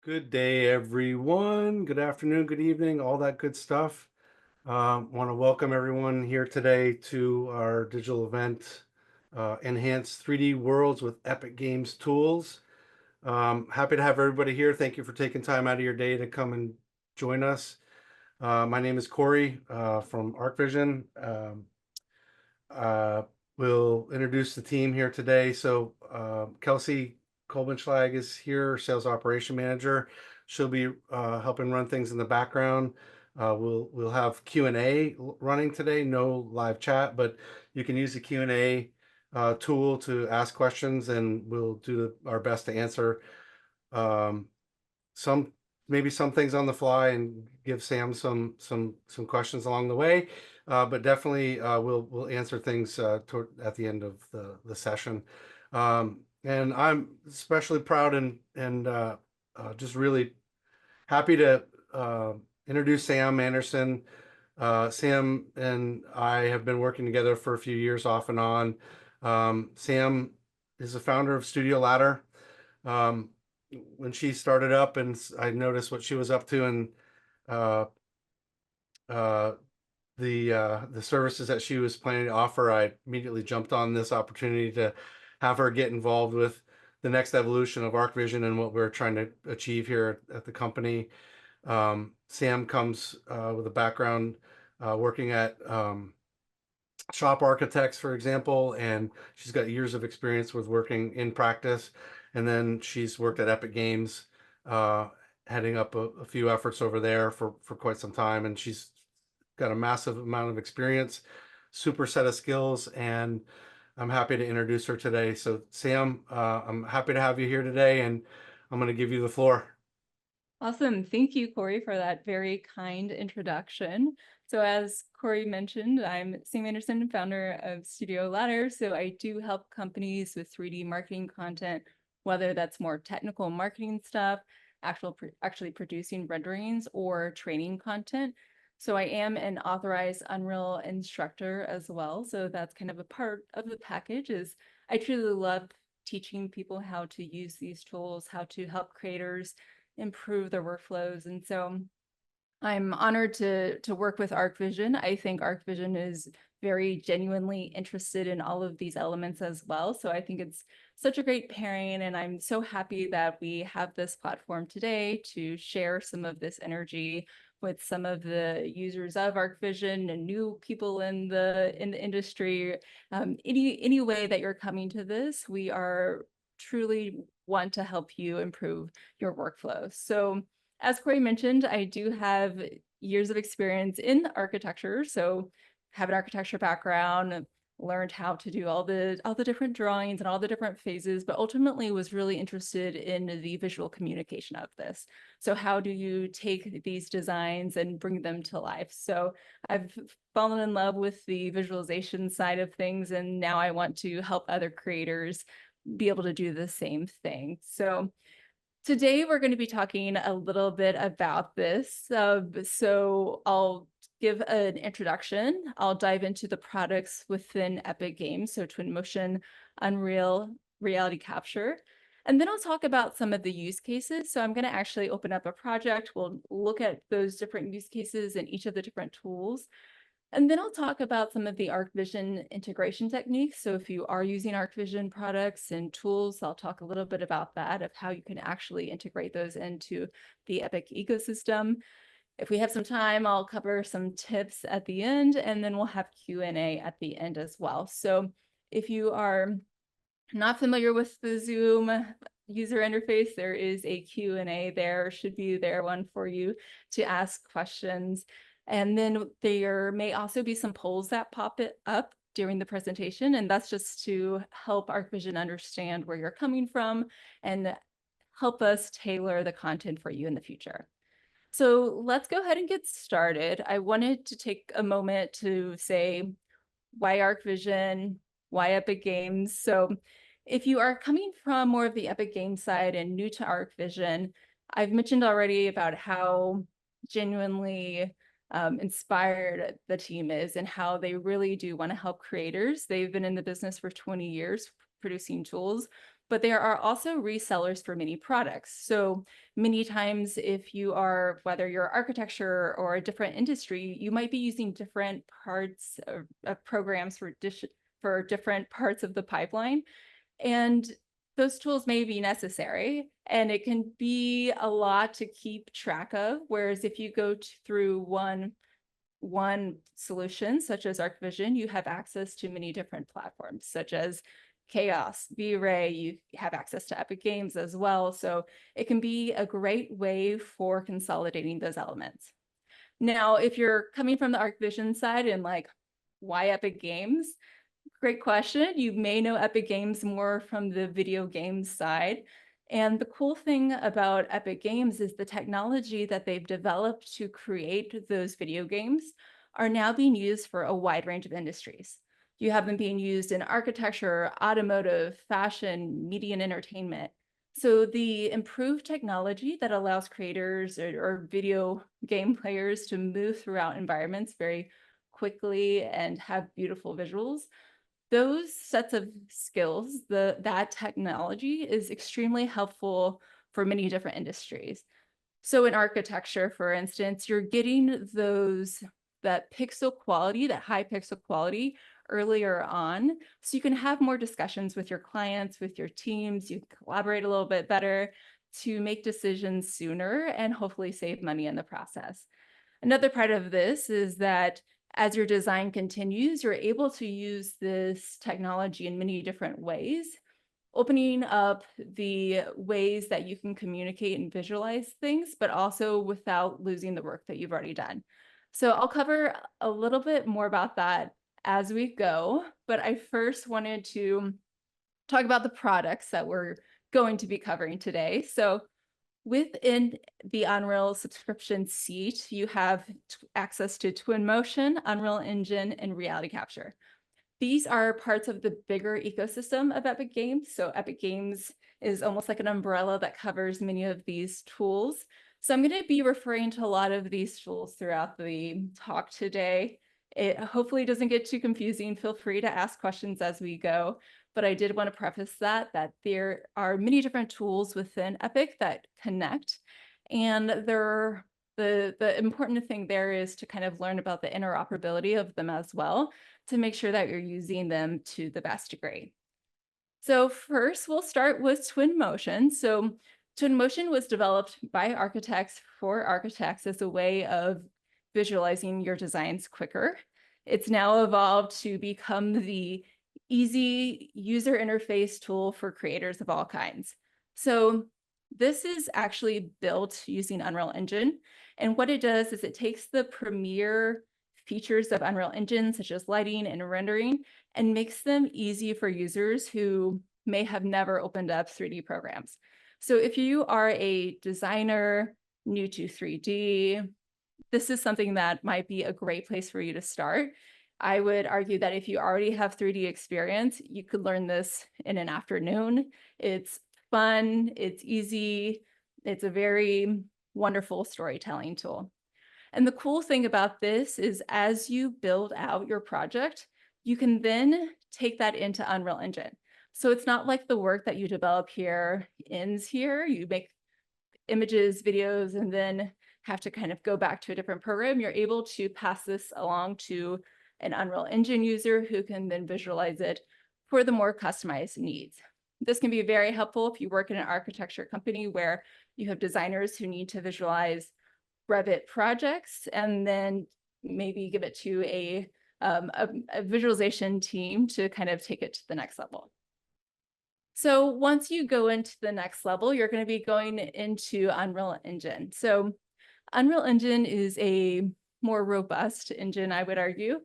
Good day, everyone. Good afternoon, good evening, all that good stuff. Want to welcome everyone here today to our digital event, Enhanced 3D Worlds with Epic Games Tools. Happy to have everybody here. Thank you for taking time out of your day to come and join us. My name is Corey from ArchVision. We'll introduce the team here today. So Kelsey Kolbenschlag is here, Sales Operation Manager. She'll be helping run things in the background. We'll have Q&A running today, no live chat, but you can use the Q&A tool to ask questions, and we'll do our best to answer maybe some things on the fly and give Sam some questions along the way. But definitely we'll answer things at the end of the session. And I'm especially proud and just really happy to introduce Sam Anderson. Sam and I have been working together for a few years off and on. Sam is the founder of Studio Ladder. When she started up and I noticed what she was up to and the services that she was planning to offer, I immediately jumped on this opportunity to have her get involved with the next evolution of ArchVision and what we're trying to achieve here at the company. Sam comes with a background working at shop architects, for example, and she's got years of experience with working in practice. And then she's worked at Epic Games, heading up a few efforts over there for quite some time. And she's got a massive amount of experience, super set of skills, and I'm happy to introduce her today. So Sam, I'm happy to have you here today, and I'm going to give you the floor. Awesome. Thank you, Corey, for that very kind introduction. So as Corey mentioned, I'm Sam Anderson, founder of Studio Ladder. So I do help companies with 3D marketing content, whether that's more technical marketing stuff, actually producing renderings, or training content. So I am an authorized Unreal instructor as well. So that's kind of a part of the package. Is I truly love teaching people how to use these tools, how to help creators improve their workflows. And so I'm honored to work with ArchVision. I think ArchVision is very genuinely interested in all of these elements as well. So I think it's such a great pairing, and I'm so happy that we have this platform today to share some of this energy with some of the users of ArchVision and new people in the industry. Any way that you're coming to this, we are truly want to help you improve your workflow. So as Corey mentioned, I do have years of experience in architecture. So have an architecture background, learned how to do all the different drawings and all the different phases, but ultimately was really interested in the visual communication of this. So how do you take these designs and bring them to life? So I've fallen in love with the visualization side of things, and now I want to help other creators be able to do the same thing. So today we're going to be talking a little bit about this. So I'll give an introduction. I'll dive into the products within Epic Games, so Twinmotion, Unreal, RealityCapture. And then I'll talk about some of the use cases. So I'm going to actually open up a project. We'll look at those different use cases and each of the different tools. And then I'll talk about some of the ArchVision integration techniques. So if you are using ArchVision products and tools, I'll talk a little bit about that, of how you can actually integrate those into the Epic ecosystem. If we have some time, I'll cover some tips at the end, and then we'll have Q&A at the end as well. So if you are not familiar with the Zoom user interface, there is a Q&A there, should be there one for you to ask questions. And then there may also be some polls that pop it up during the presentation, and that's just to help ArchVision understand where you're coming from and help us tailor the content for you in the future. So let's go ahead and get started. I wanted to take a moment to say why ArchVision, why Epic Games. So if you are coming from more of the Epic Games side and new to ArchVision, I've mentioned already about how genuinely inspired the team is and how they really do want to help creators. They've been in the business for 20 years producing tools, but they are also resellers for many products. So many times if you are, whether you're architecture or a different industry, you might be using different parts of programs for different parts of the pipeline. And those tools may be necessary, and it can be a lot to keep track of. Whereas if you go through one solution, such as ArchVision, you have access to many different platforms, such as Chaos, V-Ray, you have access to Epic Games as well. So it can be a great way for consolidating those elements. Now, if you're coming from the ArchVision side and like, why Epic Games? Great question. You may know Epic Games more from the video games side. And the cool thing about Epic Games is the technology that they've developed to create those video games are now being used for a wide range of industries. You have them being used in architecture, automotive, fashion, media, and entertainment. So the improved technology that allows creators or video game players to move throughout environments very quickly and have beautiful visuals, those sets of skills, that technology is extremely helpful for many different industries. So in architecture, for instance, you're getting that pixel quality, that high pixel quality earlier on, so you can have more discussions with your clients, with your teams, you can collaborate a little bit better to make decisions sooner and hopefully save money in the process. Another part of this is that as your design continues, you're able to use this technology in many different ways, opening up the ways that you can communicate and visualize things, but also without losing the work that you've already done. So I'll cover a little bit more about that as we go, but I first wanted to talk about the products that we're going to be covering today. So within the Unreal subscription seat, you have access to Twinmotion, Unreal Engine, and RealityCapture. These are parts of the bigger ecosystem of Epic Games. So Epic Games is almost like an umbrella that covers many of these tools. So I'm going to be referring to a lot of these tools throughout the talk today. It hopefully doesn't get too confusing. Feel free to ask questions as we go. But I did want to preface that there are many different tools within Epic that connect. And the important thing there is to kind of learn about the interoperability of them as well, to make sure that you're using them to the best degree. So first, we'll start with Twinmotion. So Twinmotion was developed by architects for architects as a way of visualizing your designs quicker. It's now evolved to become the easy user interface tool for creators of all kinds. So this is actually built using Unreal Engine. And what it does is it takes the premier features of Unreal Engine, such as lighting and rendering, and makes them easy for users who may have never opened up 3D programs. So if you are a designer new to 3D, this is something that might be a great place for you to start. I would argue that if you already have 3D experience, you could learn this in an afternoon. It's fun, it's easy, it's a very wonderful storytelling tool. And the cool thing about this is as you build out your project, you can then take that into Unreal Engine. So it's not like the work that you develop here ends here. You make images, videos, and then have to kind of go back to a different program. You're able to pass this along to an Unreal Engine user who can then visualize it for the more customized needs. This can be very helpful if you work in an architecture company where you have designers who need to visualize Revit projects and then maybe give it to a visualization team to kind of take it to the next level. So once you go into the next level, you're going to be going into Unreal Engine. So Unreal Engine is a more robust engine, I would argue.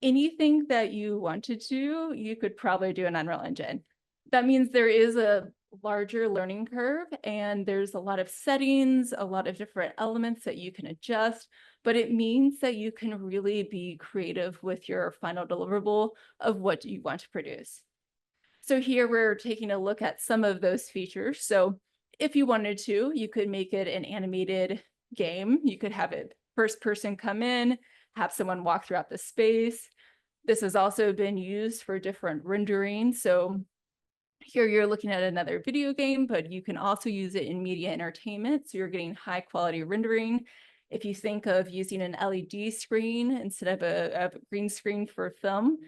Anything that you want to do, you could probably do in Unreal Engine. That means there is a larger learning curve and there's a lot of settings, a lot of different elements that you can adjust, but it means that you can really be creative with your final deliverable of what you want to produce. So here we're taking a look at some of those features. So if you wanted to, you could make it an animated game. You could have it first person come in, have someone walk throughout the space. This has also been used for different rendering. So here you're looking at another video game, but you can also use it in media entertainment. So you're getting high quality rendering. If you think of using an LED screen instead of a green screen for film,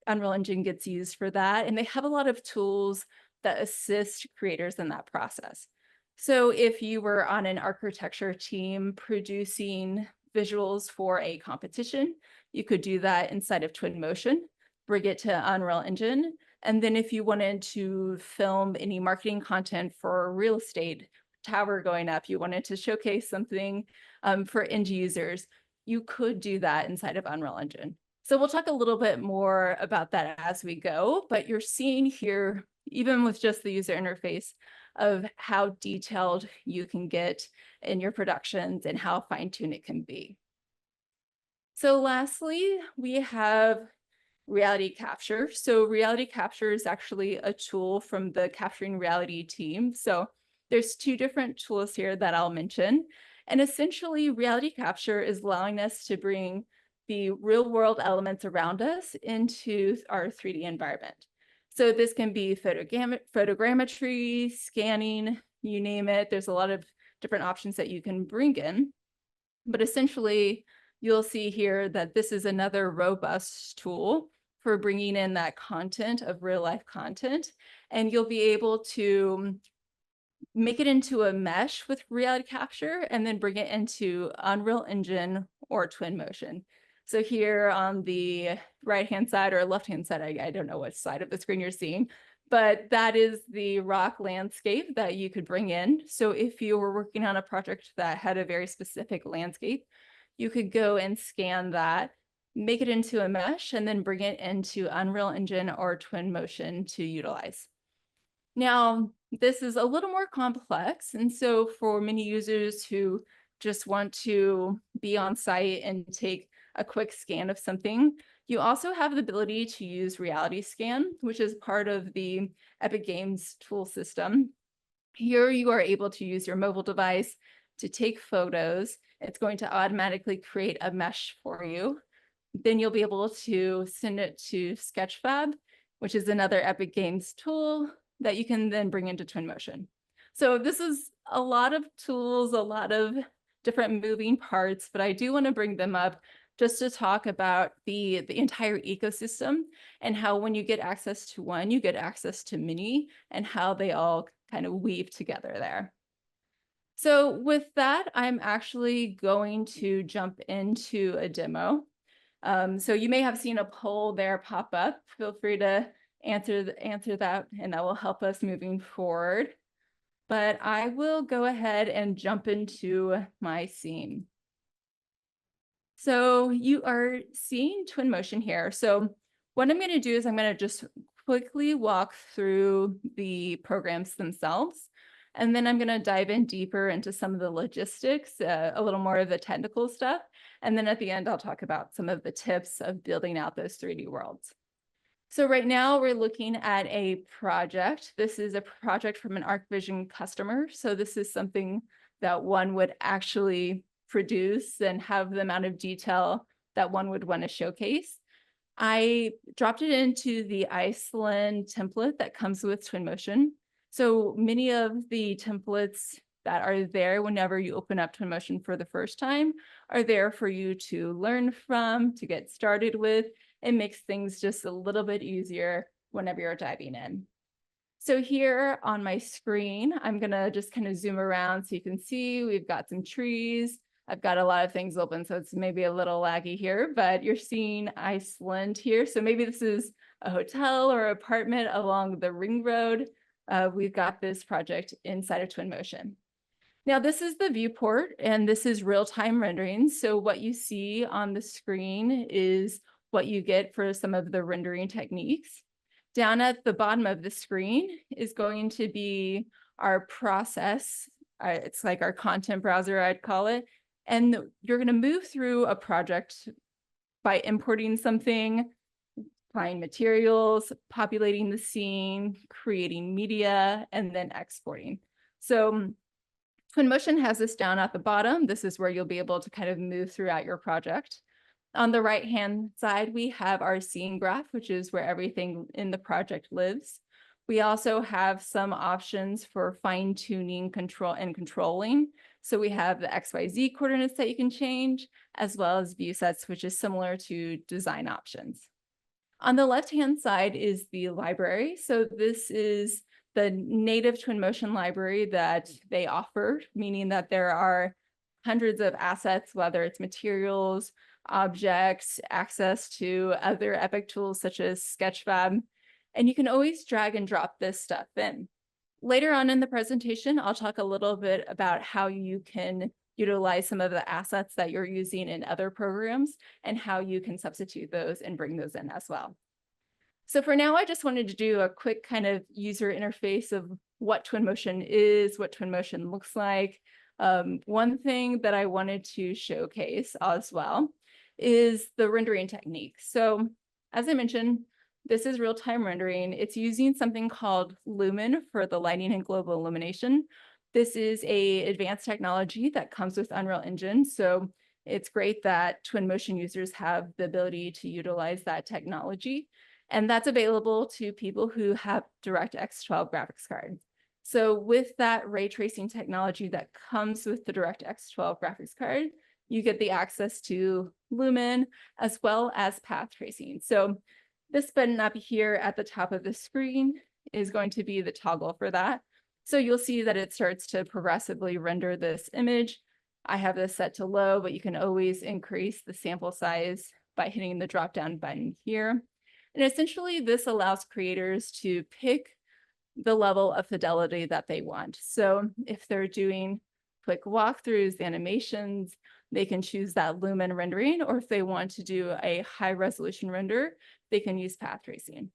Unreal Engine gets used for that. And they have a lot of tools that assist creators in that process. So if you were on an architecture team producing visuals for a competition, you could do that inside of Twinmotion, bring it to Unreal Engine. And then if you wanted to film any marketing content for a real estate tower going up, you wanted to showcase something for end users, you could do that inside of Unreal Engine. So we'll talk a little bit more about that as we go, but you're seeing here, even with just the user interface, of how detailed you can get in your productions and how fine-tuned it can be. So lastly, we have RealityCapture. So RealityCapture is actually a tool from the Capturing Reality team. So there's two different tools here that I'll mention. And essentially, RealityCapture is allowing us to bring the real world elements around us into our 3D environment. So this can be photogrammetry, scanning, you name it. There's a lot of different options that you can bring in. But essentially, you'll see here that this is another robust tool for bringing in that content of real life content. And you'll be able to make it into a mesh with RealityCapture and then bring it into Unreal Engine or Twinmotion. So here on the right-hand side or left-hand side, I don't know which side of the screen you're seeing, but that is the rock landscape that you could bring in. So if you were working on a project that had a very specific landscape, you could go and scan that, make it into a mesh, and then bring it into Unreal Engine or Twinmotion to utilize. Now, this is a little more complex. And so for many users who just want to be on site and take a quick scan of something, you also have the ability to use RealityScan, which is part of the Epic Games tool system. Here you are able to use your mobile device to take photos. It's going to automatically create a mesh for you. Then you'll be able to send it to Sketchfab, which is another Epic Games tool that you can then bring into Twinmotion. So this is a lot of tools, a lot of different moving parts, but I do want to bring them up just to talk about the entire ecosystem and how when you get access to one, you get access to many and how they all kind of weave together there. So with that, I'm actually going to jump into a demo. So you may have seen a poll there pop up. Feel free to answer that, and that will help us moving forward. But I will go ahead and jump into my scene. So you are seeing Twinmotion here. So what I'm going to do is I'm going to just quickly walk through the programs themselves. And then I'm going to dive in deeper into some of the logistics, a little more of the technical stuff. And then at the end, I'll talk about some of the tips of building out those 3D worlds. So right now we're looking at a project. This is a project from an ArchVision customer. So this is something that one would actually produce and have the amount of detail that one would want to showcase. I dropped it into the Iceland template that comes with Twinmotion. So many of the templates that are there whenever you open up Twinmotion for the first time are there for you to learn from, to get started with. It makes things just a little bit easier whenever you're diving in. So here on my screen, I'm gonna just kind of zoom around so you can see we've got some trees. I've got a lot of things open, so it's maybe a little laggy here, but you're seeing Iceland here. So maybe this is a hotel or apartment along the ring road. We've got this project inside of Twinmotion. Now this is the viewport and this is real-time rendering. So what you see on the screen is what you get for some of the rendering techniques. Down at the bottom of the screen is going to be our process. It's like our content browser, I'd call it. And you're going to move through a project by importing something, applying materials, populating the scene, creating media, and then exporting. So Twinmotion has this down at the bottom. This is where you'll be able to kind of move throughout your project. On the right-hand side, we have our scene graph, which is where everything in the project lives. We also have some options for fine-tuning, control, and controlling. So we have the XYZ coordinates that you can change, as well as view sets, which is similar to design options. On the left-hand side is the library. So this is the native Twinmotion library that they offer, meaning that there are hundreds of assets, whether it's materials, objects, access to other Epic tools such as Sketchfab, and you can always drag and drop this stuff in. Later on in the presentation, I'll talk a little bit about how you can utilize some of the assets that you're using in other programs and how you can substitute those and bring those in as well. So for now, I just wanted to do a quick kind of user interface of what Twinmotion is, what Twinmotion looks like. One thing that I wanted to showcase as well is the rendering technique. So as I mentioned, this is real-time rendering. It's using something called Lumen for the lighting and global illumination. This is an advanced technology that comes with Unreal Engine. So it's great that Twinmotion users have the ability to utilize that technology. And that's available to people who have DirectX 12 graphics card. So with that ray tracing technology that comes with the DirectX 12 graphics card, you get the access to Lumen as well as path tracing. So this button up here at the top of the screen is going to be the toggle for that. So you'll see that it starts to progressively render this image. I have this set to low, but you can always increase the sample size by hitting the drop-down button here. And essentially, this allows creators to pick the level of fidelity that they want. So if they're doing quick walkthroughs, animations, they can choose that Lumen rendering, or if they want to do a high resolution render, they can use path tracing.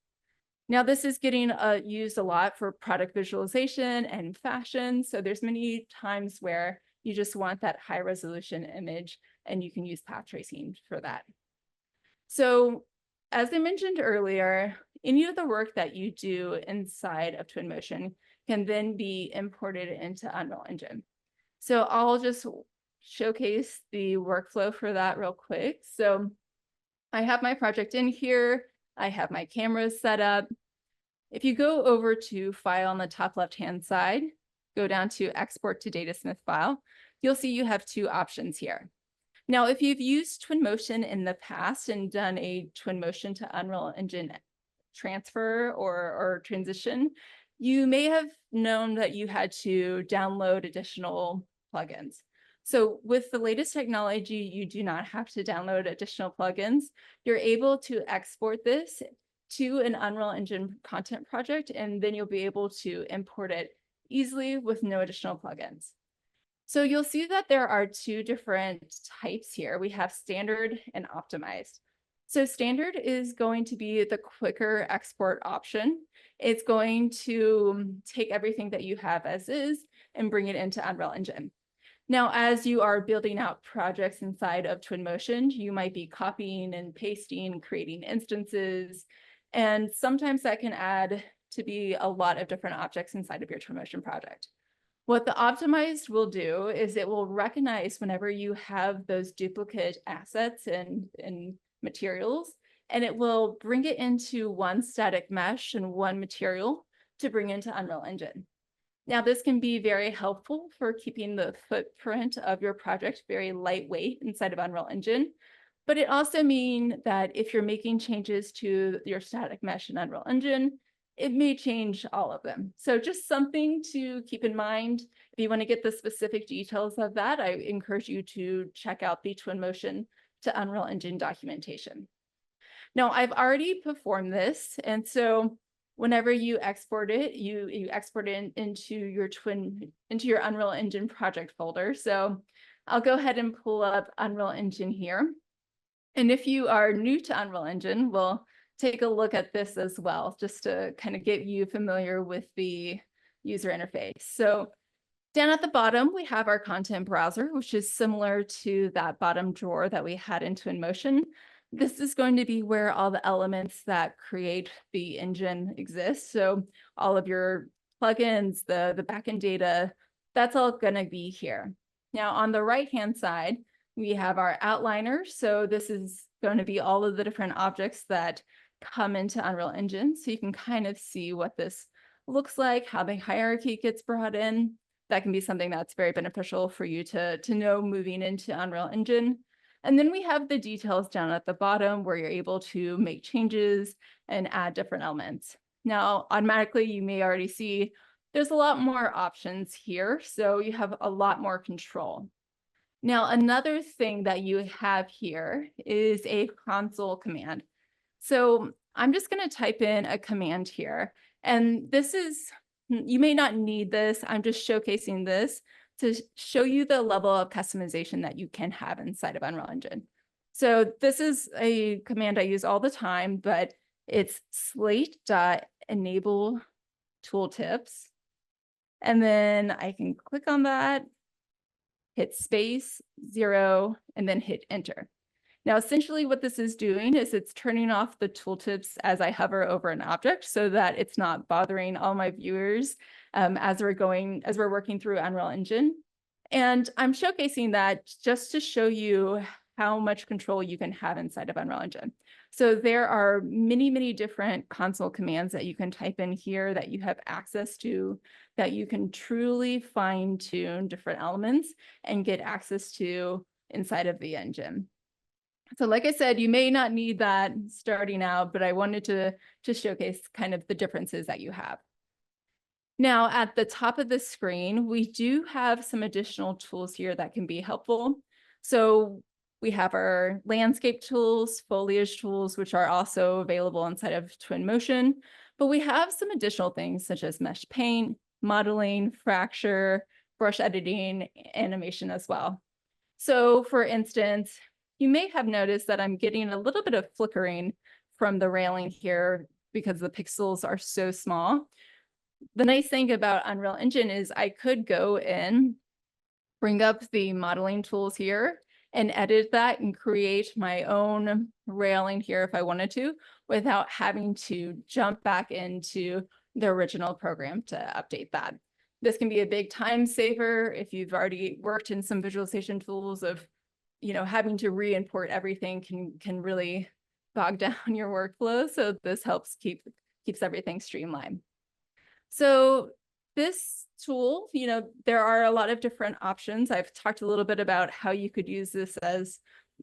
Now, this is getting used a lot for product visualization and fashion. So there's many times where you just want that high resolution image and you can use path tracing for that. So as I mentioned earlier, any of the work that you do inside of Twinmotion can then be imported into Unreal Engine. So I'll just showcase the workflow for that real quick. So I have my project in here. I have my cameras set up. If you go over to File on the top left-hand side, go down to Export to Datasmith file, you'll see you have two options here. Now, if you've used Twinmotion in the past and done a Twinmotion to Unreal Engine transfer or transition, you may have known that you had to download additional plugins. So with the latest technology, you do not have to download additional plugins. You're able to export this to an Unreal Engine content project, and then you'll be able to import it easily with no additional plugins. So you'll see that there are two different types here. We have standard and optimized. So standard is going to be the quicker export option. It's going to take everything that you have as is and bring it into Unreal Engine. Now, as you are building out projects inside of Twinmotion, you might be copying and pasting, creating instances, and sometimes that can add to be a lot of different objects inside of your Twinmotion project. What the optimized will do is it will recognize whenever you have those duplicate assets and materials, and it will bring it into one static mesh and one material to bring into Unreal Engine. Now, this can be very helpful for keeping the footprint of your project very lightweight inside of Unreal Engine, but it also means that if you're making changes to your static mesh in Unreal Engine, it may change all of them. So just something to keep in mind. If you want to get the specific details of that, I encourage you to check out the Twinmotion to Unreal Engine documentation. Now, I've already performed this, and so whenever you export it, you export it into your Unreal Engine project folder. So I'll go ahead and pull up Unreal Engine here. And if you are new to Unreal Engine, we'll take a look at this as well, just to kind of get you familiar with the user interface. So down at the bottom, we have our content browser, which is similar to that bottom drawer that we had in Twinmotion. This is going to be where all the elements that create the engine exist. So all of your plugins, the backend data, That's all going to be here. Now on the right-hand side, we have our outliner. So this is going to be all of the different objects that come into Unreal Engine. So you can kind of see what this looks like, how the hierarchy gets brought in. That can be something that's very beneficial for you to know moving into Unreal Engine. And then we have the details down at the bottom where you're able to make changes and add different elements. Now, automatically, you may already see there's a lot more options here, so you have a lot more control. Now, another thing that you have here is a console command. So I'm just going to type in a command here, and this is, you may not need this. I'm just showcasing this to show you the level of customization that you can have inside of Unreal Engine. So this is a command I use all the time, but it's slate.enable tooltips. And then I can click on that, hit space, 0, and then hit enter. Now, essentially what this is doing is it's turning off the tooltips as I hover over an object so that it's not bothering all my viewers as we're working through Unreal Engine. And I'm showcasing that just to show you how much control you can have inside of Unreal Engine. So there are many, many different console commands that you can type in here that you have access to, that you can truly fine tune different elements and get access to inside of the engine. So like I said, you may not need that starting out, but I wanted to showcase kind of the differences that you have. Now, at the top of the screen, we do have some additional tools here that can be helpful. So we have our landscape tools, foliage tools, which are also available inside of Twinmotion, but we have some additional things such as mesh paint, modeling, fracture, brush editing, animation as well. So for instance, you may have noticed that I'm getting a little bit of flickering from the railing here because the pixels are so small. The nice thing about Unreal Engine is I could go in, bring up the modeling tools here, and edit that and create my own railing here if I wanted to, without having to jump back into the original program to update that. This can be a big time saver if you've already worked in some visualization tools of, having to re-import everything can really bog down your workflow. So this helps keeps everything streamlined. So this tool, there are a lot of different options. I've talked a little bit about how you could use this as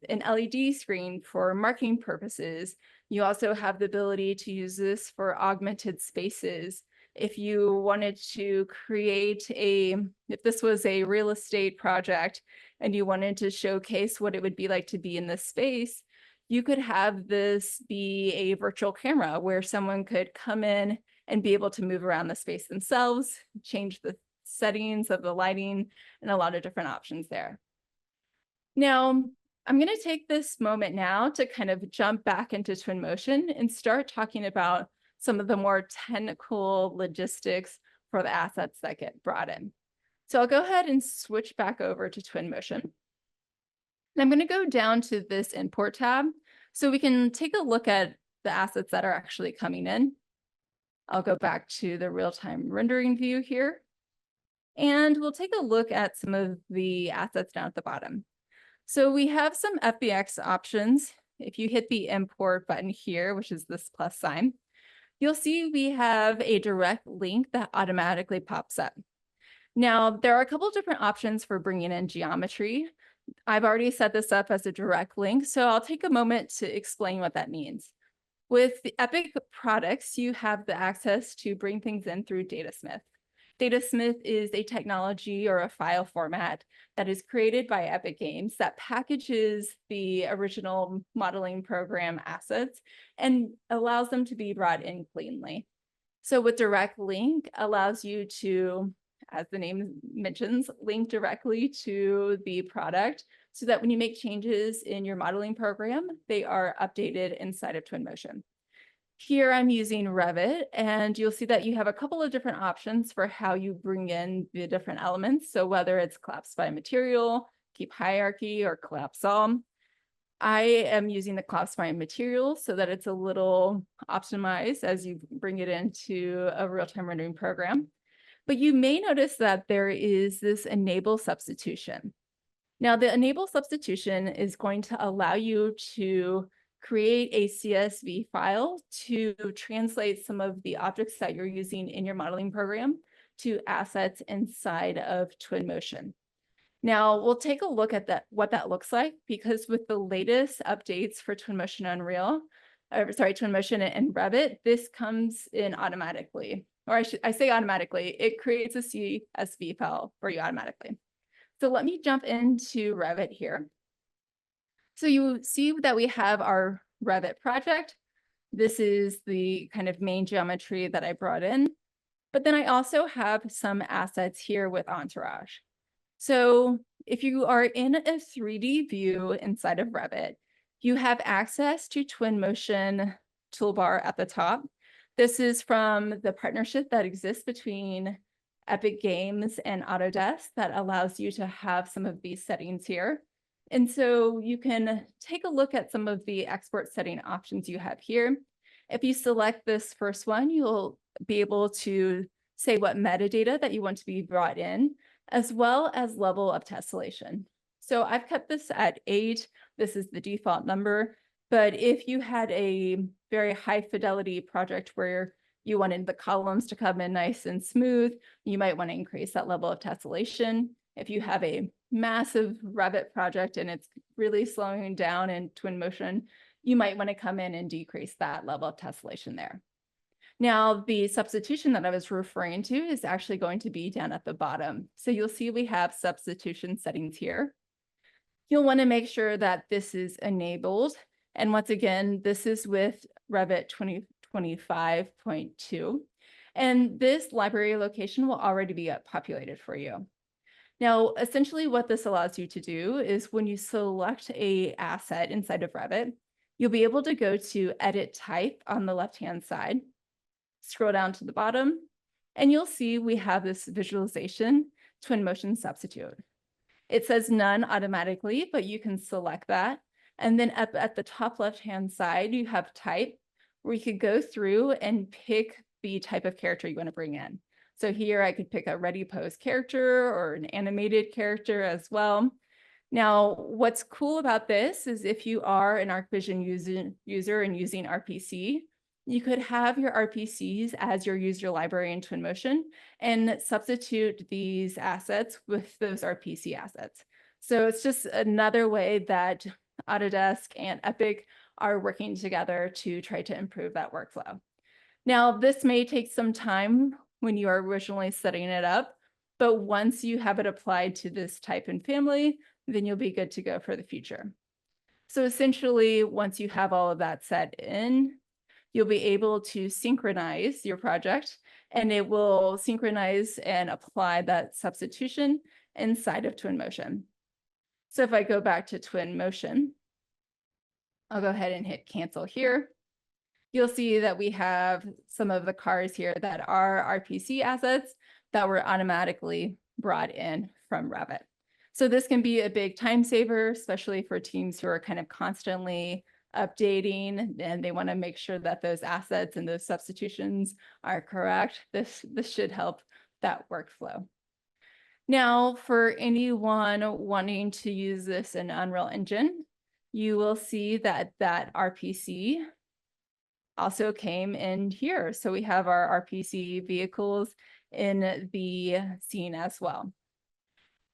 an LED screen for marking purposes. You also have the ability to use this for augmented spaces. If you wanted to create if this was a real estate project and you wanted to showcase what it would be like to be in this space, you could have this be a virtual camera where someone could come in and be able to move around the space themselves, change the settings of the lighting, and a lot of different options there. Now, I'm going to take this moment now to kind of jump back into Twinmotion and start talking about some of the more technical logistics for the assets that get brought in. So I'll go ahead and switch back over to Twinmotion. And I'm going to go down to this import tab so we can take a look at the assets that are actually coming in. I'll go back to the real-time rendering view here, and we'll take a look at some of the assets down at the bottom. So we have some FBX options. If you hit the import button here, which is this plus sign, you'll see we have a direct link that automatically pops up. Now, there are a couple of different options for bringing in geometry. I've already set this up as a direct link, so I'll take a moment to explain what that means. With the Epic products, you have the access to bring things in through Datasmith. Datasmith is a technology or a file format that is created by Epic Games that packages the original modeling program assets and allows them to be brought in cleanly. So with Direct Link allows you to, as the name mentions, link directly to the product so that when you make changes in your modeling program, they are updated inside of Twinmotion. Here I'm using Revit, and you'll see that you have a couple of different options for how you bring in the different elements. So whether it's collapse by material, keep hierarchy, or collapse all. I am using the collapse by material so that it's a little optimized as you bring it into a real-time rendering program. But you may notice that there is this enable substitution. Now, the enable substitution is going to allow you to create a CSV file to translate some of the objects that you're using in your modeling program to assets inside of Twinmotion. Now, we'll take a look at what that looks like, because with the latest updates for Twinmotion Twinmotion and Revit, this comes in automatically. Or I say automatically, it creates a CSV file for you automatically. So let me jump into Revit here. So you see that we have our Revit project. This is the kind of main geometry that I brought in. But then I also have some assets here with Entourage. So if you are in a 3D view inside of Revit, you have access to Twinmotion toolbar at the top. This is from the partnership that exists between Epic Games and Autodesk that allows you to have some of these settings here. And so you can take a look at some of the export setting options you have here. If you select this first one, you'll be able to say what metadata that you want to be brought in, as well as level of tessellation. So I've kept this at 8. This is the default number. But if you had a very high fidelity project where you wanted the columns to come in nice and smooth, you might want to increase that level of tessellation. If you have a massive Revit project and it's really slowing down in Twinmotion, you might want to come in and decrease that level of tessellation there. Now, the substitution that I was referring to is actually going to be down at the bottom. So you'll see we have substitution settings here. You'll want to make sure that this is enabled. And once again, this is with Revit 2025.2. And this library location will already be populated for you. Now, essentially what this allows you to do is when you select an asset inside of Revit, you'll be able to go to Edit Type on the left-hand side. Scroll down to the bottom, and you'll see we have this visualization, Twinmotion substitute. It says none automatically, but you can select that. And then up at the top left-hand side, you have type, where you could go through and pick the type of character you want to bring in. So here I could pick a ready pose character or an animated character as well. Now, what's cool about this is if you are an ArchVision user and using RPC, you could have your RPCs as your user library in Twinmotion and substitute these assets with those RPC assets. So it's just another way that Autodesk and Epic are working together to try to improve that workflow. Now, this may take some time when you are originally setting it up, but once you have it applied to this type and family, then you'll be good to go for the future. So essentially, once you have all of that set in, you'll be able to synchronize your project, and it will synchronize and apply that substitution inside of Twinmotion. So if I go back to Twinmotion, I'll go ahead and hit cancel here. You'll see that we have some of the cars here that are RPC assets that were automatically brought in from Revit. So this can be a big time saver, especially for teams who are kind of constantly updating and they want to make sure that those assets and those substitutions are correct. This should help that workflow. Now, for anyone wanting to use this in Unreal Engine, you will see that that RPC also came in here. So we have our RPC vehicles in the scene as well.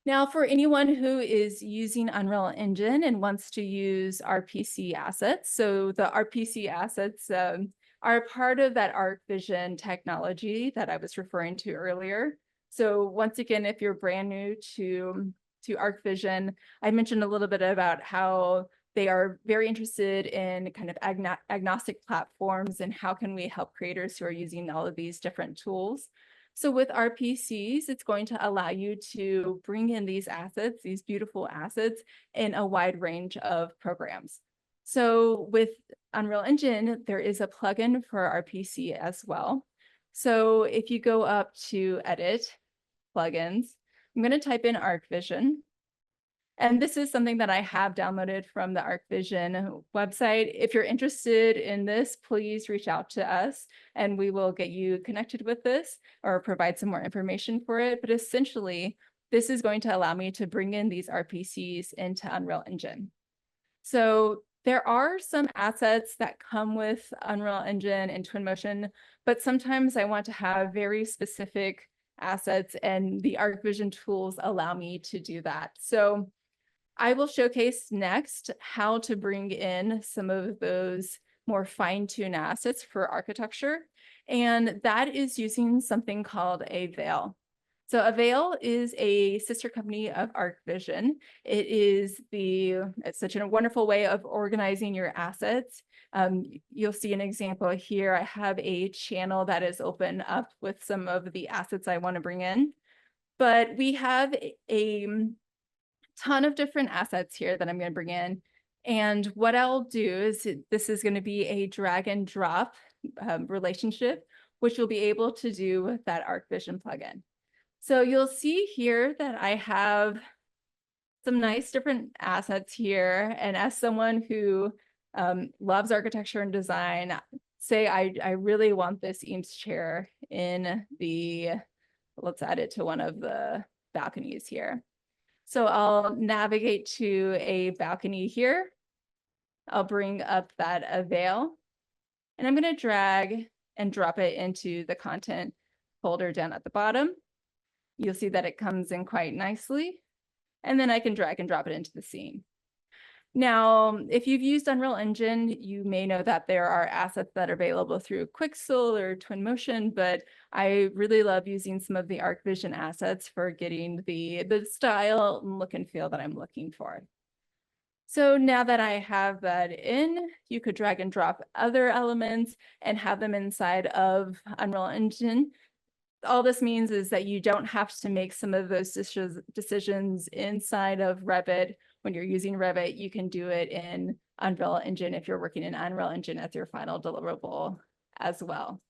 Now, for anyone who is using Unreal Engine and wants to use RPC assets, so the RPC assets are part of that ArchVision technology that I was referring to earlier. So once again, if you're brand new to ArchVision, I mentioned a little bit about how they are very interested in kind of agnostic platforms and how can we help creators who are using all of these different tools. So with RPCs, it's going to allow you to bring in these assets, these beautiful assets, in a wide range of programs. So with Unreal Engine, there is a plugin for RPC as well. So if you go up to Edit, Plugins, I'm going to type in ArchVision. And this is something that I have downloaded from the ArchVision website. If you're interested in this, please reach out to us and we will get you connected with this or provide some more information for it. But essentially, this is going to allow me to bring in these RPCs into Unreal Engine. So there are some assets that come with Unreal Engine and Twinmotion, but sometimes I want to have very specific assets, and the ArchVision tools allow me to do that. So I will showcase next how to bring in some of those more fine-tuned assets for architecture, and that is using something called AVAIL. So AVAIL is a sister company of ArchVision. It's such a wonderful way of organizing your assets. You'll see an example here. I have a channel that is open up with some of the assets I want to bring in, but we have a ton of different assets here that I'm going to bring in. And what I'll do is this is going to be a drag and drop relationship, which you'll be able to do with that ArchVision plugin. So you'll see here that I have some nice different assets here. And as someone who loves architecture and design, say I really want this Eames chair in let's add it to one of the balconies here. So I'll navigate to a balcony here. I'll bring up that AVAIL, and I'm going to drag and drop it into the content folder down at the bottom. You'll see that it comes in quite nicely, and then I can drag and drop it into the scene. Now, if you've used Unreal Engine, you may know that there are assets that are available through Quixel or Twinmotion, but I really love using some of the ArchVision assets for getting the style and look and feel that I'm looking for. So now that I have that in, you could drag and drop other elements and have them inside of Unreal Engine. All this means is that you don't have to make some of those decisions inside of Revit. When you're using Revit, you can do it in Unreal Engine if you're working in Unreal Engine as your final deliverable as well.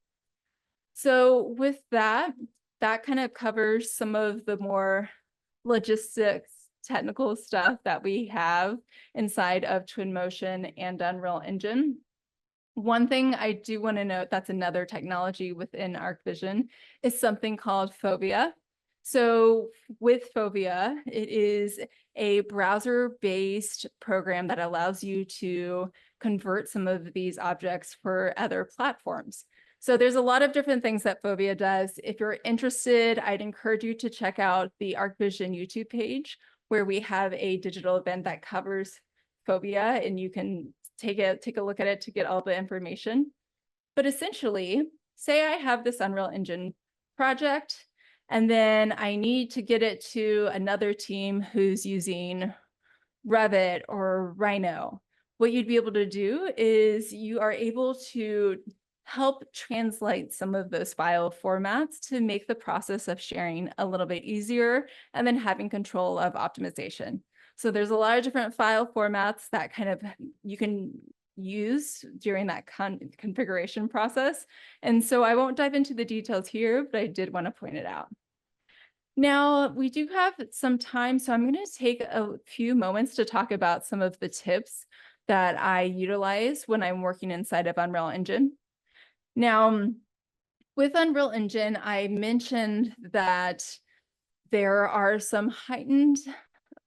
So with that kind of covers some of the more logistics, technical stuff that we have inside of Twinmotion and Unreal Engine. One thing I do want to note that's another technology within ArchVision is something called Phobia. So with Phobia, it is a browser-based program that allows you to convert some of these objects for other platforms. So there's a lot of different things that Phobia does. If you're interested, I'd encourage you to check out the ArchVision YouTube page, where we have a digital event that covers Phobia, and you can take a look at it to get all the information. But essentially, say I have this Unreal Engine project, and then I need to get it to another team who's using Revit or Rhino. What you'd be able to do is you are able to help translate some of those file formats to make the process of sharing a little bit easier, and then having control of optimization. So there's a lot of different file formats that kind of you can use during that configuration process. And so I won't dive into the details here, but I did want to point it out. Now, we do have some time, so I'm going to take a few moments to talk about some of the tips that I utilize when I'm working inside of Unreal Engine. Now, with Unreal Engine, I mentioned that there are some heightened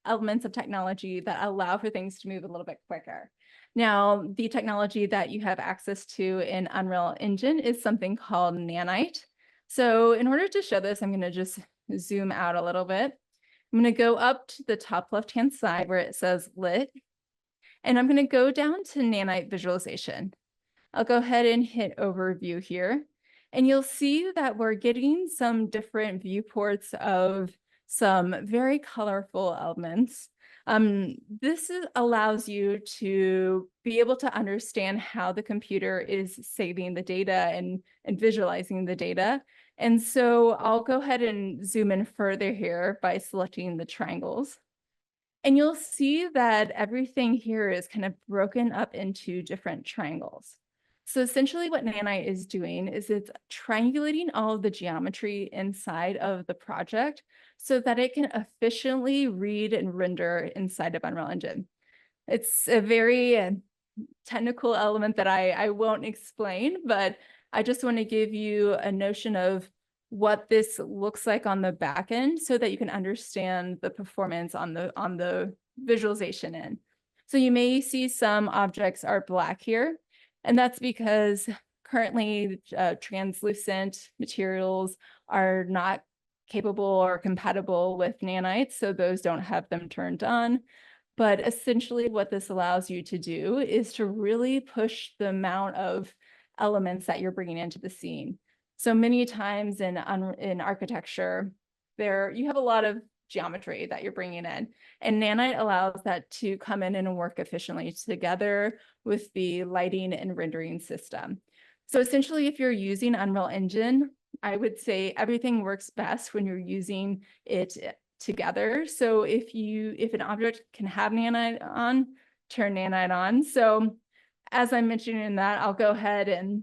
elements of technology that allow for things to move a little bit quicker. Now, the technology that you have access to in Unreal Engine is something called Nanite. So in order to show this, I'm going to just zoom out a little bit. I'm going to go up to the top left-hand side where it says Lit, and I'm going to go down to Nanite Visualization. I'll go ahead and hit Overview here, and you'll see that we're getting some different viewports of some very colorful elements. This allows you to be able to understand how the computer is saving the data and visualizing the data. And so I'll go ahead and zoom in further here by selecting the triangles. And you'll see that everything here is kind of broken up into different triangles. So essentially what Nanite is doing is it's triangulating all of the geometry inside of the project so that it can efficiently read and render inside of Unreal Engine. It's a very technical element that I won't explain, but I just want to give you a notion of what this looks like on the back end so that you can understand the performance on the visualization end. So you may see some objects are black here, and that's because currently translucent materials are not capable or compatible with nanites, so those don't have them turned on. But essentially what this allows you to do is to really push the amount of elements that you're bringing into the scene. So many times in architecture, you have a lot of geometry that you're bringing in, and Nanite allows that to come in and work efficiently together with the lighting and rendering system. So essentially, if you're using Unreal Engine, I would say everything works best when you're using it together. So if an object can have nanite on, turn nanite on. So as I mentioned in that, I'll go ahead and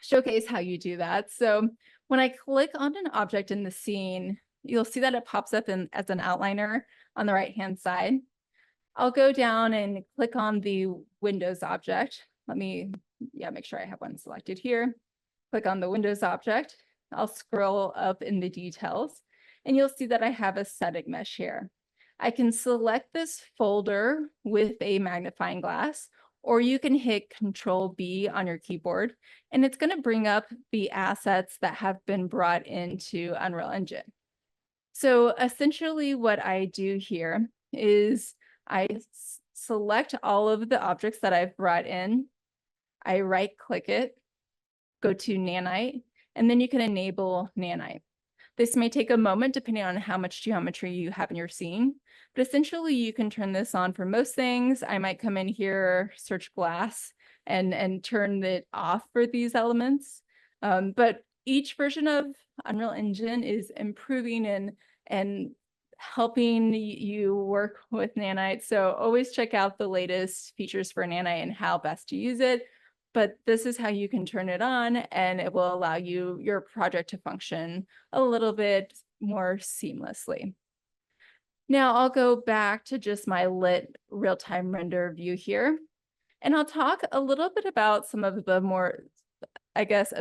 showcase how you do that. So when I click on an object in the scene, you'll see that it pops up as an outliner on the right-hand side. I'll go down and click on the Windows object. Let me, make sure I have one selected here. Click on the Windows object. I'll scroll up in the details, and you'll see that I have a static mesh here. I can select this folder with a magnifying glass, or you can hit Control B on your keyboard, and it's going to bring up the assets that have been brought into Unreal Engine. So essentially what I do here is I select all of the objects that I've brought in. I right-click it, go to Nanite, and then you can enable Nanite. This may take a moment depending on how much geometry you have in your scene, but essentially you can turn this on for most things. I might come in here, search glass, and turn it off for these elements. But each version of Unreal Engine is improving and helping you work with Nanite. So always check out the latest features for Nanite and how best to use it. But this is how you can turn it on, and it will allow your project to function a little bit more seamlessly. Now I'll go back to just my lit real-time render view here, and I'll talk a little bit about some of the more, I guess,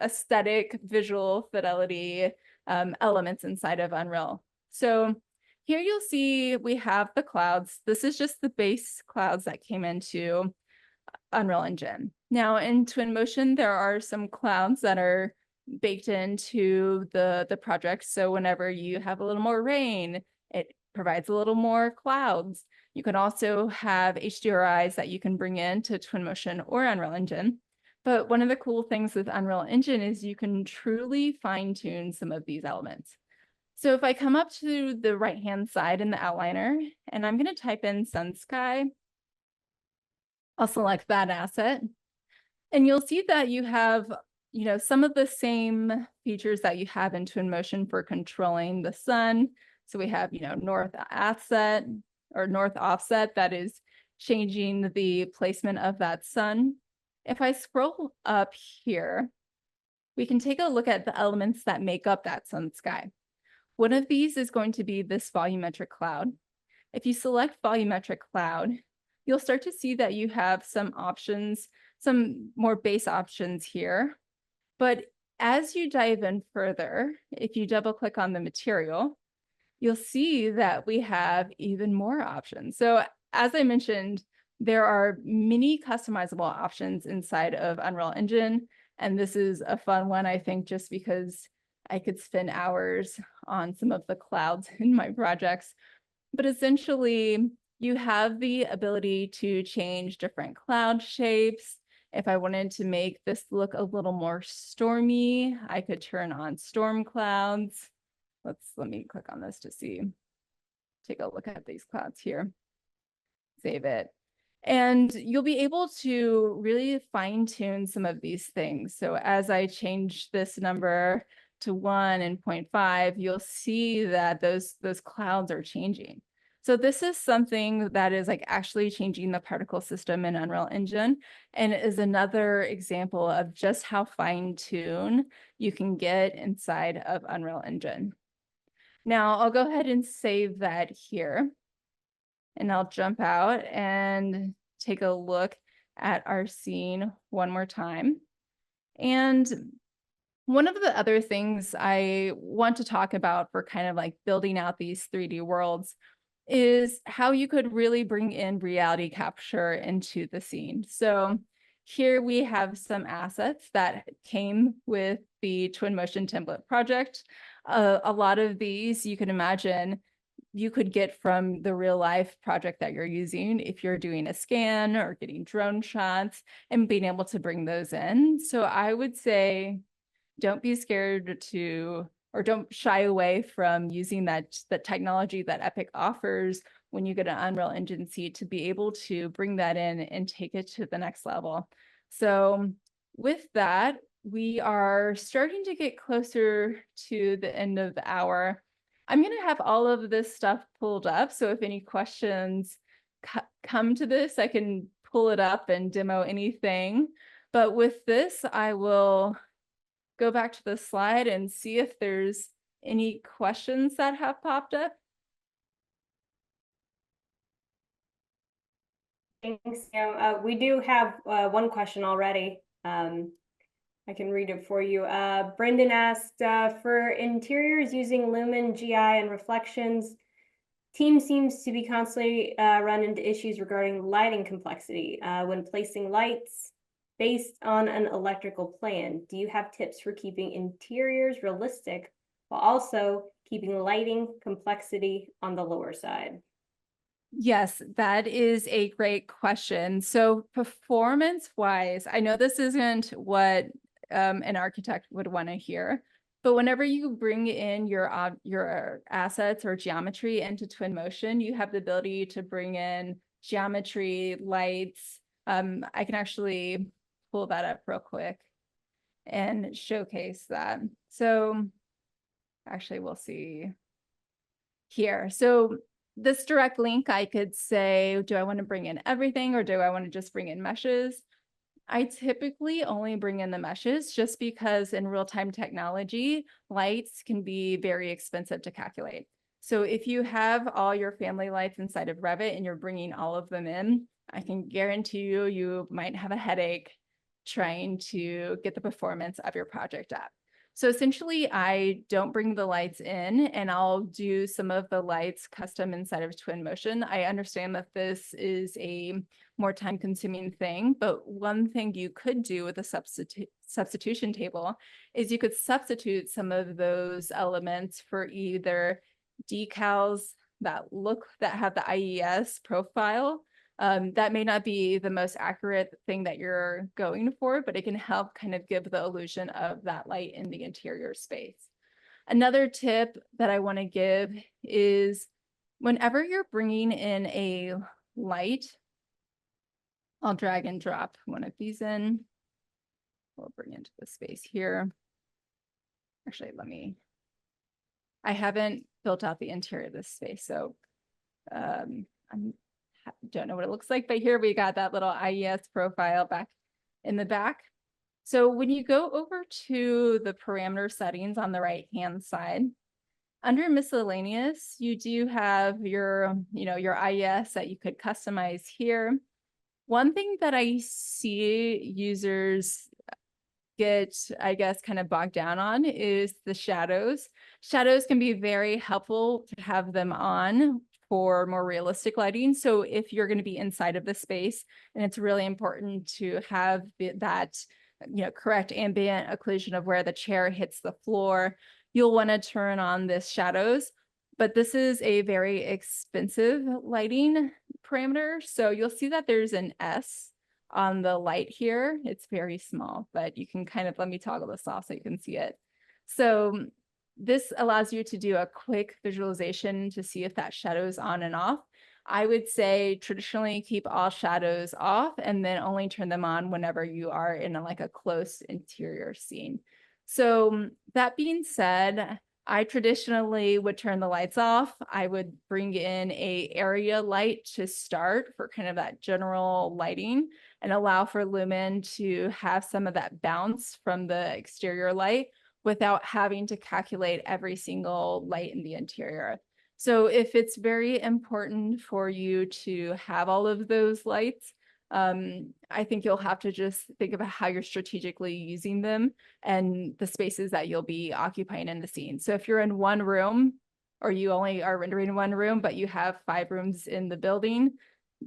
aesthetic visual fidelity elements inside of Unreal. So here you'll see we have the clouds. This is just the base clouds that came into Unreal Engine. Now in Twinmotion, there are some clouds that are baked into the project. So whenever you have a little more rain, it provides a little more clouds. You can also have HDRIs that you can bring into Twinmotion or Unreal Engine. But one of the cool things with Unreal Engine is you can truly fine-tune some of these elements. So if I come up to the right-hand side in the outliner, and I'm going to type in sun sky, I'll select that asset, and you'll see that you have, some of the same features that you have in Twinmotion for controlling the sun. So we have, north offset or north offset that is changing the placement of that sun. If I scroll up here, we can take a look at the elements that make up that sun sky. One of these is going to be this volumetric cloud. If you select volumetric cloud, you'll start to see that you have some options, some more base options here. But as you dive in further, if you double click on the material, you'll see that we have even more options. So as I mentioned, there are many customizable options inside of Unreal Engine. And this is a fun one, I think, just because I could spend hours on some of the clouds in my projects. But essentially, you have the ability to change different cloud shapes. If I wanted to make this look a little more stormy, I could turn on storm clouds. Let me click on this to see. Take a look at these clouds here. Save it. And you'll be able to really fine tune some of these things. So as I change this number to 1 and 0.5, you'll see that those clouds are changing. So this is something that is like actually changing the particle system in Unreal Engine, and is another example of just how fine-tuned you can get inside of Unreal Engine. Now I'll go ahead and save that here, and I'll jump out and take a look at our scene one more time. And one of the other things I want to talk about for kind of like building out these 3D worlds is how you could really bring in reality capture into the scene. So here we have some assets that came with the Twinmotion template project. A lot of these you can imagine you could get from the real life project that you're using if you're doing a scan or getting drone shots and being able to bring those in. So I would say don't be scared to, or don't shy away from using the technology that Epic offers when you get an Unreal Engine seat to be able to bring that in and take it to the next level. So with that, we are starting to get closer to the end of the hour. I'm going to have all of this stuff pulled up. So if any questions come to this, I can pull it up and demo anything. But with this, I will go back to the slide and see if there's any questions that have popped up. Thanks, Sam. We do have one question already. I can read it for you. Brendan asked, for interiors using Lumen, GI, and reflections, team seems to be constantly run into issues regarding lighting complexity when placing lights based on an electrical plan. Do you have tips for keeping interiors realistic while also keeping lighting complexity on the lower side? Yes, that is a great question. So performance-wise, I know this isn't what an architect would want to hear, but whenever you bring in your assets or geometry into Twinmotion, you have the ability to bring in geometry, lights. I can actually pull that up real quick and showcase that. So actually, we'll see here. So this direct link, I could say, do I want to bring in everything or do I want to just bring in meshes? I typically only bring in the meshes just because in real-time technology, lights can be very expensive to calculate. So if you have all your family lights inside of Revit and you're bringing all of them in, I can guarantee you, you might have a headache trying to get the performance of your project up. So essentially, I don't bring the lights in and I'll do some of the lights custom inside of Twinmotion. I understand that this is a more time-consuming thing, but one thing you could do with a substitution table is you could substitute some of those elements for either decals that have the IES profile. That may not be the most accurate thing that you're going for, but it can help kind of give the illusion of that light in the interior space. Another tip that I want to give is whenever you're bringing in a light, I'll drag and drop one of these in. We'll bring into the space here. Actually, I haven't built out the interior of this space, so I don't know what it looks like, but here we got that little IES profile back in the back. So when you go over to the parameter settings on the right-hand side, under miscellaneous, you do have your IES that you could customize here. One thing that I see users get, I guess, kind of bogged down on is the shadows. Shadows can be very helpful to have them on for more realistic lighting. So if you're going to be inside of the space, and it's really important to have that correct ambient occlusion of where the chair hits the floor, you'll want to turn on this shadows. But this is a very expensive lighting parameter. So you'll see that there's an S on the light here. It's very small, but you can kind of, let me toggle this off so you can see it. So this allows you to do a quick visualization to see if that shadow is on and off. I would say traditionally keep all shadows off and then only turn them on whenever you are in a close interior scene. So that being said, I traditionally would turn the lights off. I would bring in a area light to start for kind of that general lighting and allow for Lumen to have some of that bounce from the exterior light without having to calculate every single light in the interior. So if it's very important for you to have all of those lights, I think you'll have to just think about how you're strategically using them and the spaces that you'll be occupying in the scene. So if you're in one room or you only are rendering one room, but you have 5 rooms in the building,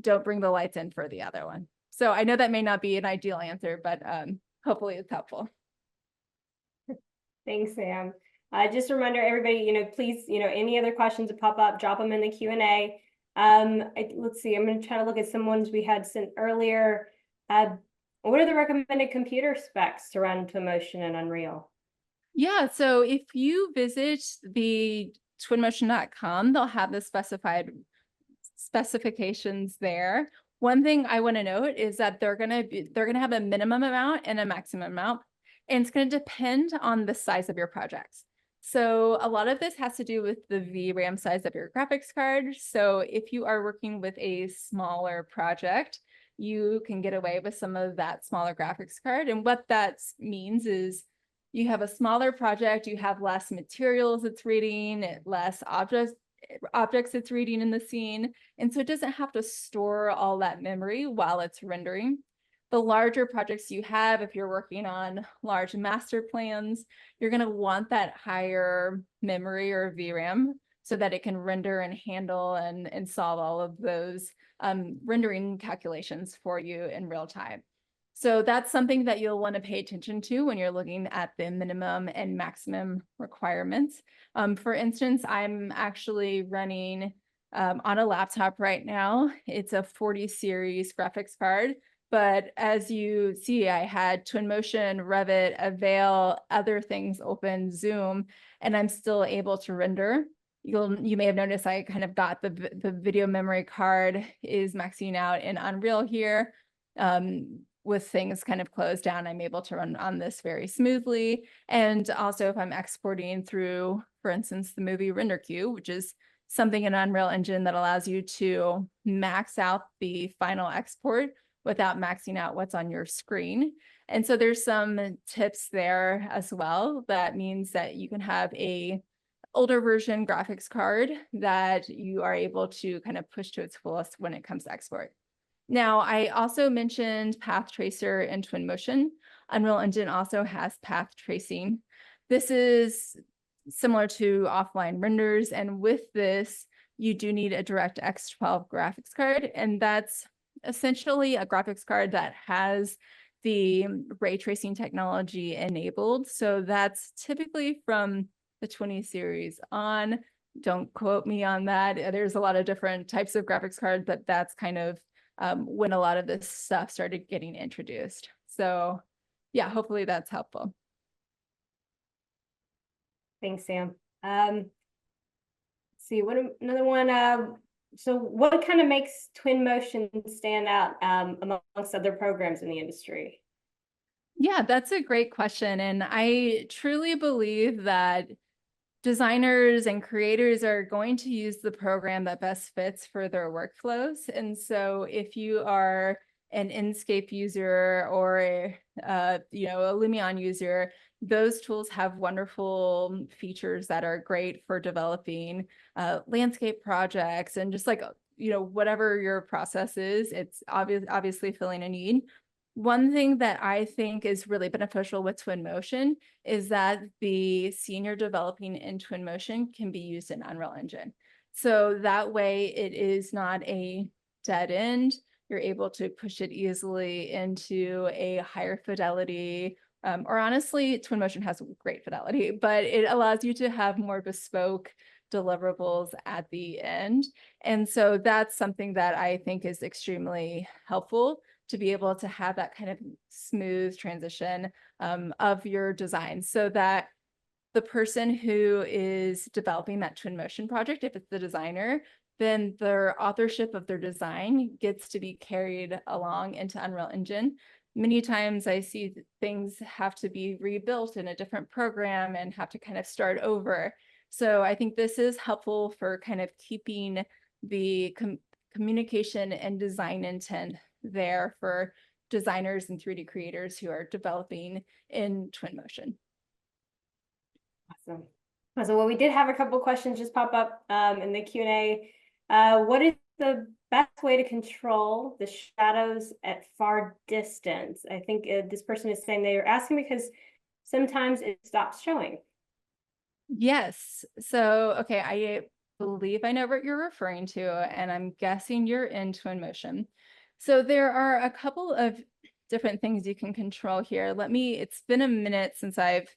don't bring the lights in for the other one. So I know that may not be an ideal answer, but hopefully it's helpful. Thanks, Sam. Just a reminder, everybody, please, any other questions that pop up, drop them in the Q&A. Let's see, I'm going to try to look at some ones we had sent earlier. What are the recommended computer specs to run Twinmotion and Unreal? Yeah, so if you visit the twinmotion.com, they'll have the specified specifications there. One thing I want to note is that they're gonna have a minimum amount and a maximum amount, and it's going to depend on the size of your projects. So a lot of this has to do with the VRAM size of your graphics card. So if you are working with a smaller project, you can get away with some of that smaller graphics card. And what that means is you have a smaller project, you have less materials it's reading, less objects it's reading in the scene. And so it doesn't have to store all that memory while it's rendering. The larger projects you have, if you're working on large master plans, you're going to want that higher memory or VRAM so that it can render and handle and solve all of those rendering calculations for you in real time. So that's something that you'll want to pay attention to when you're looking at the minimum and maximum requirements. For instance, I'm actually running on a laptop right now. It's a 40 series graphics card. But as you see, I had Twinmotion, Revit, AVAIL, other things open, Zoom, and I'm still able to render. You may have noticed I kind of got the video memory card is maxing out in Unreal here. With things kind of closed down, I'm able to run on this very smoothly. And also if I'm exporting through, for instance, the movie render queue, which is something in Unreal Engine that allows you to max out the final export without maxing out what's on your screen. And so there's some tips there as well. That means that you can have a older version graphics card that you are able to kind of push to its fullest when it comes to export. Now, I also mentioned path tracer in Twinmotion. Unreal Engine also has path tracing. This is similar to offline renders. And with this, you do need a DirectX 12 graphics card. And that's essentially a graphics card that has the ray tracing technology enabled. So that's typically from the 20 series on. Don't quote me on that. There's a lot of different types of graphics cards, but that's kind of when a lot of this stuff started getting introduced. So yeah, hopefully that's helpful. Thanks, Sam. Let's see, another one. So what kind of makes Twinmotion stand out amongst other programs in the industry? Yeah, that's a great question. And I truly believe that designers and creators are going to use the program that best fits for their workflows. And so if you are an Inkscape user or a Lumion user, those tools have wonderful features that are great for developing landscape projects and just like, whatever your process is, it's obviously filling a need. One thing that I think is really beneficial with Twinmotion is that the scene you're developing in Twinmotion can be used in Unreal Engine. So that way it is not a dead end. You're able to push it easily into a higher fidelity, or honestly, Twinmotion has great fidelity, but it allows you to have more bespoke deliverables at the end. And so that's something that I think is extremely helpful, to be able to have that kind of smooth transition of your design, so that the person who is developing that Twinmotion project, if it's the designer, then their authorship of their design gets to be carried along into Unreal Engine. many times I see things have to be rebuilt in a different program and have to kind of start over. So I think this is helpful for kind of keeping the communication and design intent there for designers and 3D creators who are developing in Twinmotion. Awesome. So, well, we did have a couple questions just pop up in the Q&A. What is the best way to control the shadows at far distance? I think this person is saying they are asking because sometimes it stops showing. Yes. So, okay, I believe I know what you're referring to, and I'm guessing you're in Twinmotion. So there are a couple of different things you can control here. It's been a minute since I've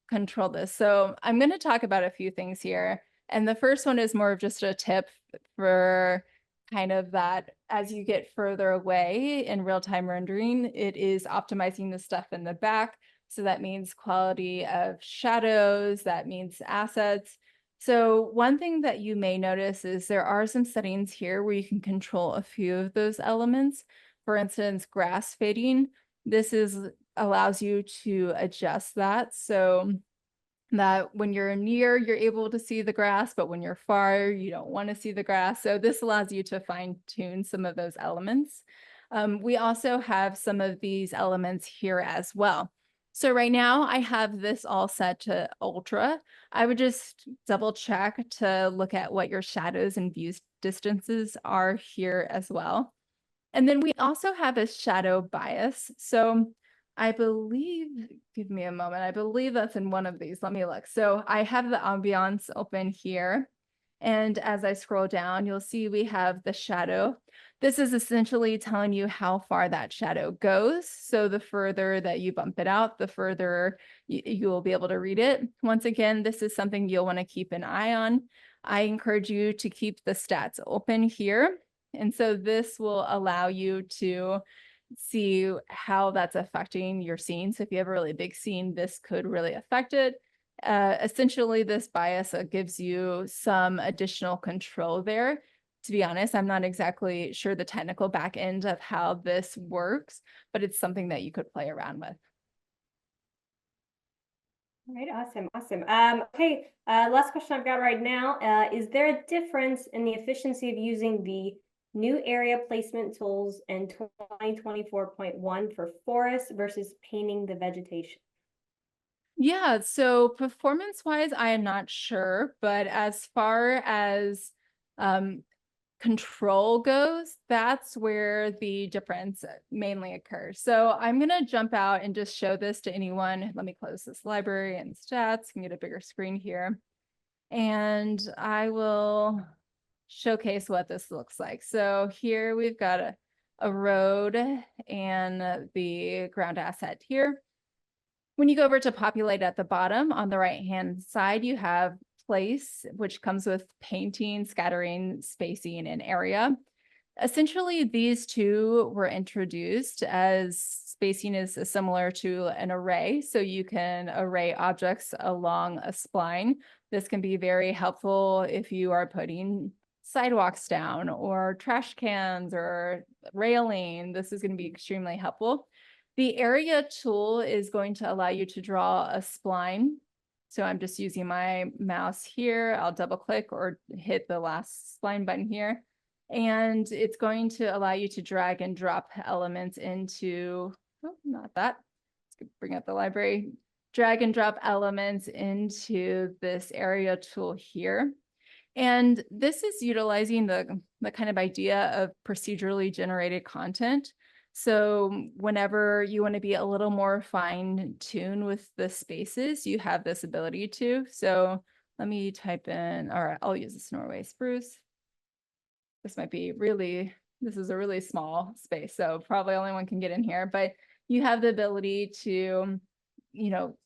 controlled this. So I'm going to talk about a few things here. And the first one is more of just a tip for kind of that as you get further away in real-time rendering, it is optimizing the stuff in the back. So that means quality of shadows, that means assets. So one thing that you may notice is there are some settings here where you can control a few of those elements. For instance, grass fading. This allows you to adjust that so that when you're near, you're able to see the grass, but when you're far, you don't want to see the grass. So this allows you to fine tune some of those elements. We also have some of these elements here as well. So right now I have this all set to ultra. I would just double check to look at what your shadows and view distances are here as well. And then we also have a shadow bias. So I believe, give me a moment, I believe that's in one of these. Let me look. So I have the ambiance open here. And as I scroll down, you'll see we have the shadow. This is essentially telling you how far that shadow goes. So the further that you bump it out, the further you will be able to read it. Once again, this is something you'll want to keep an eye on. I encourage you to keep the stats open here. And so this will allow you to see how that's affecting your scene. So if you have a really big scene, this could really affect it. Essentially, this bias gives you some additional control there. To be honest, I'm not exactly sure the technical back end of how this works, but it's something that you could play around with. All right, awesome. Okay, last question I've got right now. Is there a difference in the efficiency of using the new area placement tools in 2024.1 for forests versus painting the vegetation? Yeah, so performance-wise, I am not sure, but as far as control goes, that's where the difference mainly occurs. So I'm going to jump out and just show this to anyone. Let me close this library and stats and get a bigger screen here. And I will showcase what this looks like. So here we've got a road and the ground asset here. When you go over to populate at the bottom on the right-hand side, you have place, which comes with painting, scattering, spacing, and area. Essentially, these two were introduced as spacing is similar to an array. So you can array objects along a spline. This can be very helpful if you are putting sidewalks down or trash cans or railing. This is going to be extremely helpful. The area tool is going to allow you to draw a spline. So I'm just using my mouse here. I'll double click or hit the last spline button here. And it's going to allow you to drag and drop elements into, oh, not that. Let's bring up the library. Drag and drop elements into this area tool here. And this is utilizing the kind of idea of procedurally generated content. So whenever you want to be a little more fine-tuned with the spaces, you have this ability to. So let me type in, or I'll use this Norway spruce. This might be this is a really small space, so probably only one can get in here, but you have the ability to,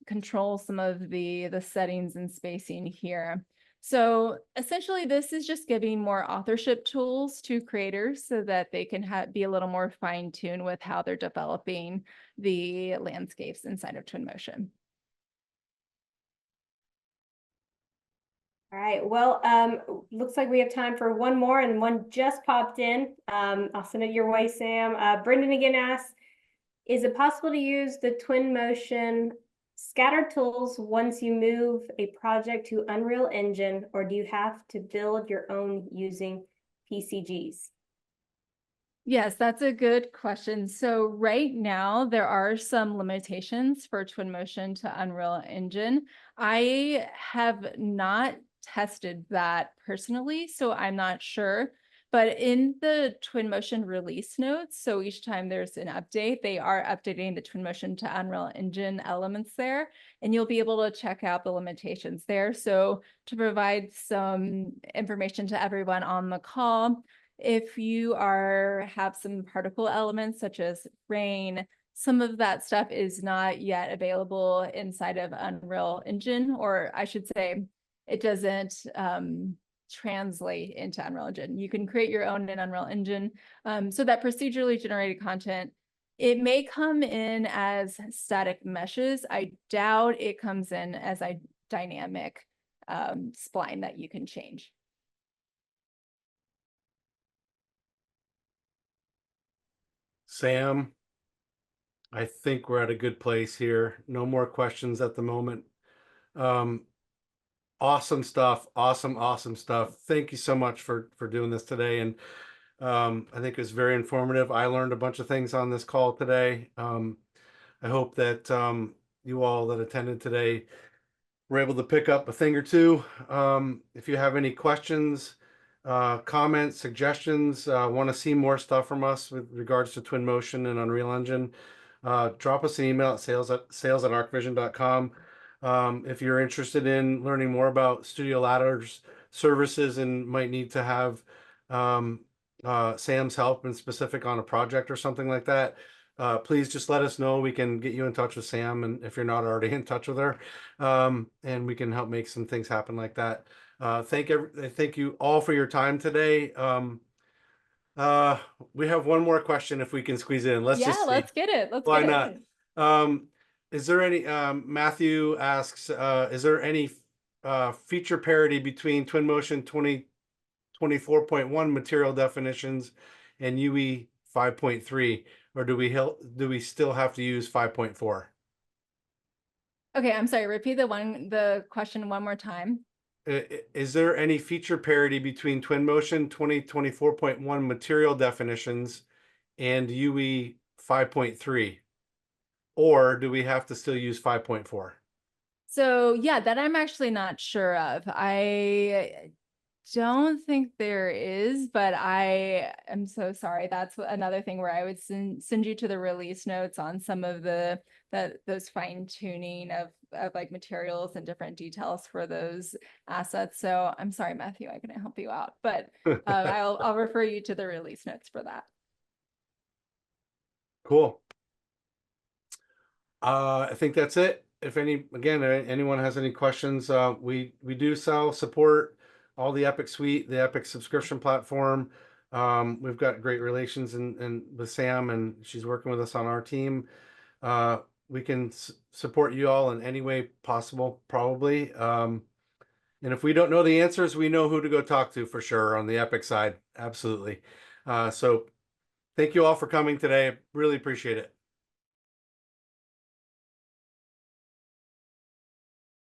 control some of the settings and spacing here. So essentially, this is just giving more authorship tools to creators so that they can be a little more fine-tuned with how they're developing the landscapes inside of Twinmotion. All right, well, looks like we have time for one more, and one just popped in. I'll send it your way, Sam. Brendan again asks, Is it possible to use the Twinmotion scatter tools once you move a project to Unreal Engine, or do you have to build your own using PCGs? Yes, that's a good question. So right now there are some limitations for Twinmotion to Unreal Engine. I have not tested that personally, so I'm not sure. But in the Twinmotion release notes, so each time there's an update, they are updating the Twinmotion to Unreal Engine elements there, and you'll be able to check out the limitations there. So to provide some information to everyone on the call, if you have some particle elements such as rain, some of that stuff is not yet available inside of Unreal Engine, or I should say it doesn't translate into Unreal Engine. You can create your own in Unreal Engine. So that procedurally generated content, it may come in as static meshes. I doubt it comes in as a dynamic spline that you can change. Sam, I think we're at a good place here. No more questions at the moment. Awesome stuff. Awesome stuff. Thank you so much for doing this today. And I think it was very informative. I learned a bunch of things on this call today. I hope that you all that attended today were able to pick up a thing or two. If you have any questions, comments, suggestions, want to see more stuff from us with regards to Twinmotion and Unreal Engine, drop us an email at sales@archvision.com. If you're interested in learning more about Studio Ladder's services and might need to have Sam's help in specific on a project or something like that, please just let us know. We can get you in touch with Sam, and if you're not already in touch with her, and we can help make some things happen like that. Thank you all for your time today. We have one more question if we can squeeze it in. Let's just see. Let's get it. Why not? Is there any, Matthew asks, is there any feature parity between Twinmotion 2024.1 material definitions and UE 5.3, or do we still have to use 5.4? Okay, I'm sorry, repeat the question one more time. Is there any feature parity between Twinmotion 2024.1 material definitions and UE 5.3? Or do we have to still use 5.4? So yeah, that I'm actually not sure of. I don't think there is, but I am so sorry. That's another thing where I would send you to the release notes on some of those fine tuning of like materials and different details for those assets. So I'm sorry, Matthew, I couldn't help you out, but I'll refer you to the release notes for that. Cool. I think that's it. If anyone has any questions, we do support all the Epic suite, the Epic subscription platform. We've got great relations and with Sam, and she's working with us on our team. We can support you all in any way possible, probably. And if we don't know the answers, we know who to go talk to for sure on the Epic side. Absolutely. So thank you all for coming today. Really appreciate it.